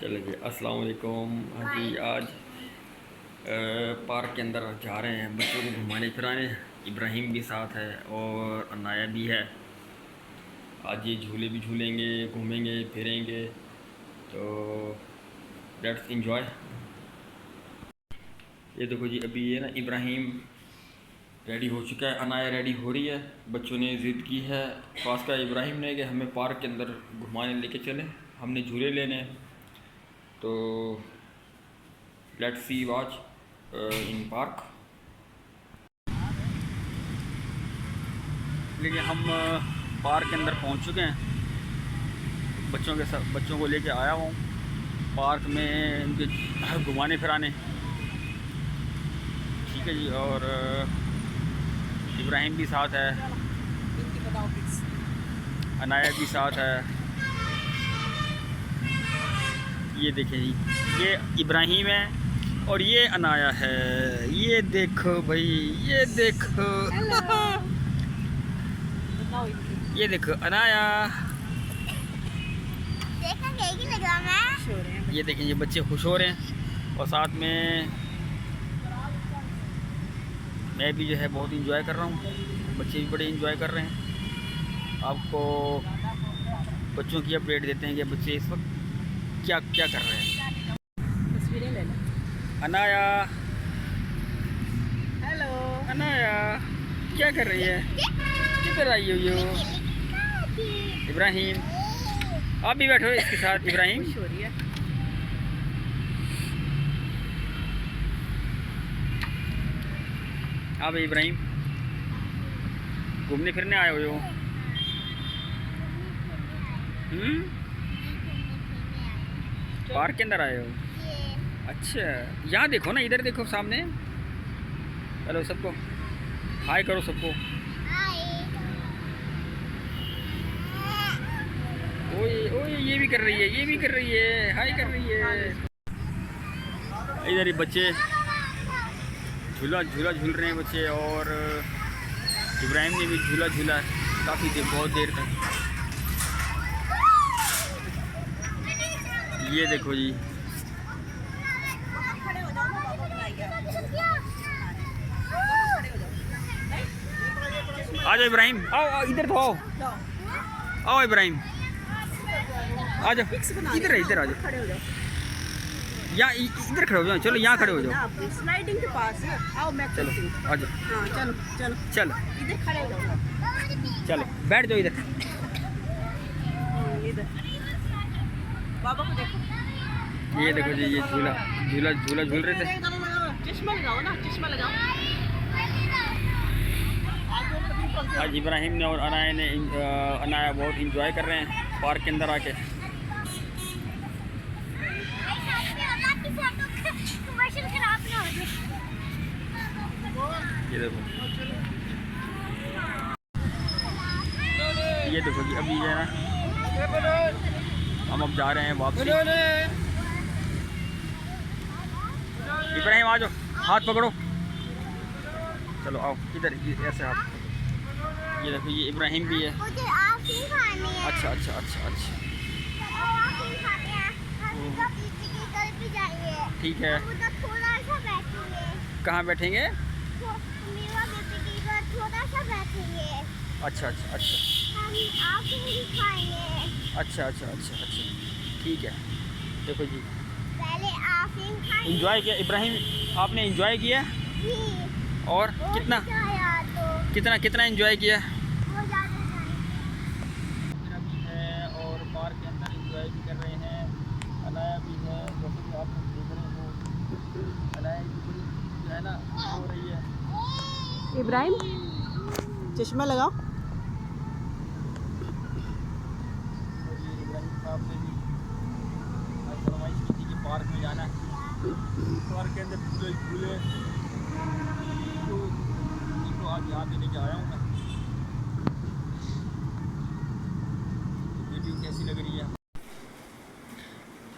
चलिए जी, अस्सलाम वालेकुम। हाँ जी, आज पार्क के अंदर जा रहे हैं बच्चों को घुमाने फिराने। इब्राहिम भी साथ है और अनाया भी है। आज ये झूले भी झूलेंगे, घूमेंगे फिरेंगे, तो लेट्स इंजॉय। ये देखो जी, अभी ये ना इब्राहिम रेडी हो चुका है, अनाया रेडी हो रही है। बच्चों ने ज़िद की है, खास कर इब्राहिम ने, कि हमें पार्क के अंदर घुमाने लेके चलें, हमने झूले लेने हैं। तो let's see watch in park. लेकिन हम पार्क के अंदर पहुंच चुके हैं। बच्चों के साथ बच्चों को लेके आया हूँ पार्क में इनके घुमाने फिराने। ठीक है जी, और इब्राहिम भी साथ है, अनाया भी साथ है। ये देखें जी, ये इब्राहिम है और ये अनाया है। ये देखो भाई, ये देखो ये देखो अनाया। ये देखें, ये बच्चे खुश हो रहे हैं और साथ में मैं भी जो है बहुत इंजॉय कर रहा हूँ। बच्चे भी बड़े इंजॉय कर रहे हैं। आपको बच्चों की अपडेट देते हैं कि बच्चे इस वक्त क्या क्या कर रहे हैं। तस्वीरें ले लो। अनाया, हेलो अनाया क्या कर रही है? किधर आई हो? इब्राहिम, आप भी बैठो इसके साथ। इब्राहिम, खुश हो रही है। हाँ भाई इब्राहिम, घूमने फिरने आए हो? पार्क के अंदर आए हो? अच्छा, यहाँ देखो ना, इधर देखो सामने। हेलो सबको, हाय करो सबको। ओए ओए, ये भी कर रही है, ये भी कर रही है, हाय कर रही है। इधर ही बच्चे झूला झूला झूल रहे हैं बच्चे, और इब्राहिम ने भी झूला झूला काफ़ी देर, बहुत देर तक। ये देखो जी, आ जाओ इब्राहिम, आओ आओ, इधर तो आओ, आओ इब्राहिम आ जाओ, इधर इधर आ जाओ, यहाँ इधर खड़े हो जाओ। चलो यहाँ खड़े हो जाओ, स्लाइडिंग के पास आओ। मैं चलो आ जाओ। हाँ चलो चलो चलो इधर खड़े हो जाओ। चलो बैठ जाओ इधर। इधर बाबा को देखो। ये देखो जी, ये झूला झूला झूला झूल रहे थे। चश्मा लगाओ ना, चश्मा लगाओ। आज इब्राहिम ने और अनाया ने अनाया बहुत इंजॉय कर रहे हैं पार्क के अंदर आके। ये देखो, ये देखो जी, अभी है ना, हम अब जा रहे हैं वापस। इब्राहिम आ जाओ, हाथ पकड़ो, चलो आओ इधर, ऐसे हाथ। ये देखो, ये इब्राहिम भी है। अच्छा अच्छा अच्छा अच्छा, ठीक है। कहाँ बैठेंगे? अच्छा अच्छा अच्छा अच्छा अच्छा अच्छा अच्छा, ठीक है। देखो जी, इंजॉय किया इब्राहिम, आपने इंजॉय किया? और कितना कितना कितना इंजॉय किया? भी है और पार्क के अंदर इंजॉय भी कर रहे हैं। अनाया भी है, जैसे कि आप लोग देख रहे हो। अनाया भी बड़ी जो है ना हो रही है। इब्राहिम चश्मा लगाओ। और ये इब्राहिम साहब ने भी आज फरमाइश की थी कि पार्क में जाना है, पार्क के अंदर झूले झूले, तो इनको आज यहाँ पे लेके आया हूँ मैं। वीडियो कैसी लग रही है?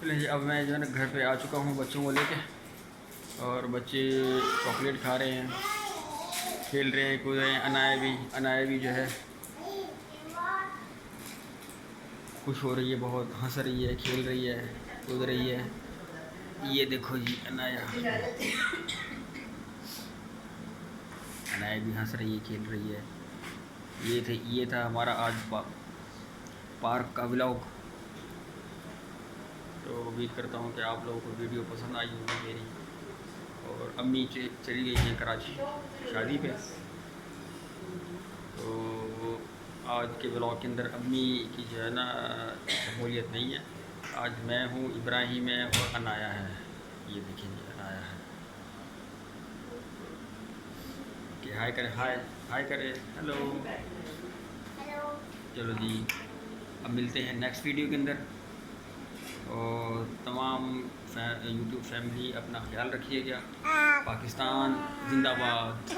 चलिए जी, अब मैं जो है ना घर पे आ चुका हूँ बच्चों को लेके, और बच्चे चॉकलेट खा रहे हैं, खेल रहे हैं, कूद रहे हैं। अनाया भी जो है खुश हो रही है, बहुत हंस रही है, खेल रही है, कूद रही है। ये देखो जी अनाया, अनाया भी हंस रही है, खेल रही है। ये था हमारा आज पार्क का व्लॉग। तो उम्मीद करता हूँ कि आप लोगों को वीडियो पसंद आई होगी मेरी। और अम्मी चली गई हैं कराची शादी पे। तो आज के ब्लॉग के अंदर अम्मी की जो है ना शमूलियत नहीं है। आज मैं हूँ, इब्राहिम है और अनाया है। ये देखिए जी अनाया है। कि हाय करें, हाय करें, हेलो। चलो जी, अब मिलते हैं नेक्स्ट वीडियो के अंदर। और तमाम यूट्यूब फैमिली अपना ख्याल रखिएगा। पाकिस्तान जिंदाबाद।